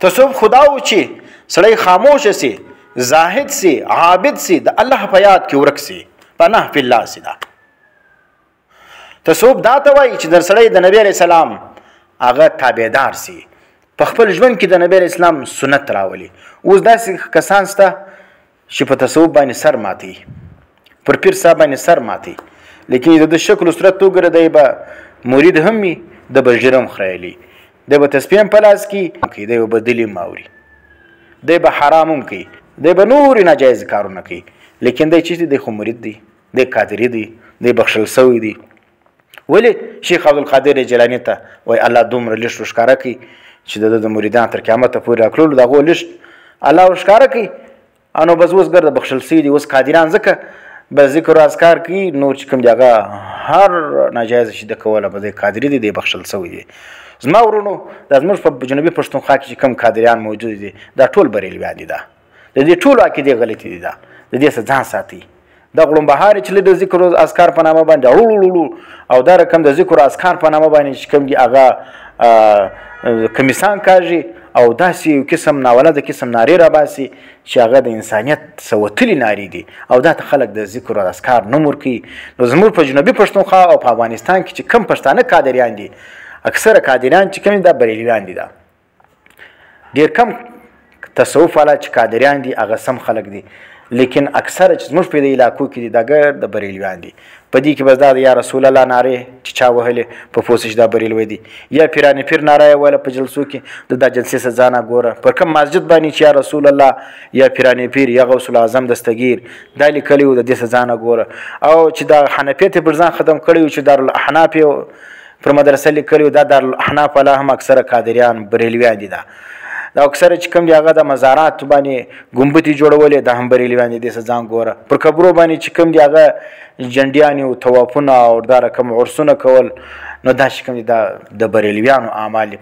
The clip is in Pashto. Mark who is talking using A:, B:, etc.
A: تصوف خدا و چې سړی خاموش سي، زاهد سي، عابد سي، د الله په یاد کې ورک سي، پناه فی الله سي. دا تصوف دا ته وایي چې در سړی د نبی علیه السلام هغه تابعدار سي، په خپل ژوند کې د نبی علیه السلام سنت راولي. اوس داسې کسان شته چې په تصوف باندې سر ماتي، پر پیر صاحب باندې سر ماتي، لیکن د شکل و صورت وګوره دی به مرید هم وي، د به جرم خیالي، دی به تسبیح په لاس کې، دی به بدلي ماوري، دی به حرام هم کوي، دی به نورې ناجایز کارونه کوي، لیکن دی چیرته دی خو مرید دی، دی قادري دی، دی بخښل سوی دی. ولې شیخ عبدالقادر جیلاني ته وایي الله دومره لږ ښکاره کوي چې د مریدان تر قیامته پورې راکړلو د هغو لږ الله ښکاره کوي. نو بس اوس ګرده بخښل سوي دي، اوس قادران ځکه به ذکر و اذکار کوي، نور چې کوم دي هغه هر ناجایزه چې د کوله به دی قادري دي، دی بخښل سوی دي. زما ورونو دا زموږ په جنوبي پښتونخوا کې چې کوم قادریان موجود دي دا ټول بریلویان دي، دا د دې ټولو عقیدې غلطې دي، دا د دې څخه ځان ساتي. دا غړومبهارې چې د ذکر و اذکار په نامه باندې او دا رقم د ذکر و اذکار په نامه باندې چې کوم دي هغه کمیسان کاږي او داسې یو قسم ناولده قسم نارې راباسي چې هغه د انسانیت څخه وتلي نارې دي او دا ته خلک د ذکر و اذکار نه ورکوي. نو زموږ په جنوبي پښتونخوا او په افغانستان کې چې کم پښتانه قادریان دي، اکثره قادریان چې کوم دا بریلویان دي، دا ډېر کم تصوف والا چې قادریان دي هغه سم خلک دي، لیکن اکثره چې زموږ په دې علاقو کې دي دا ګر د بریلویان دي. په دې کې بس دا د یا رسول الله نارې چې چا وهلې په پوسش دا بریلوی دي، یا پیرانې پیر ناره یې ویله په جلسو کې د دا جلسې څه ځانه ګوره، پر کوم مسجد باندې چې یا رسول الله یا پیرانې پیر یا غوث الاعظم دستګیر دا لیکلي وو د دې څه ځانه ګوره، او چې دا حنفیت یې پر ځان ختم کړی وو چې دارالاحناف یې پر مدرسه لیکلي وو، دا دارالاحناف والا هم اکثره قادریان بریلویان دي. دا اکثره چې کوم دی هغه د مزارات باندې ګمبتې جوړولې دا هم بریلویان دي، دې څه ځان ګوره. پر قبرو باندې چې کوم دی هغه جنډیانې او طوافونه او دا رقم عرسونه کول، نو دا چې کوم دی دا د بریلویانو اعمال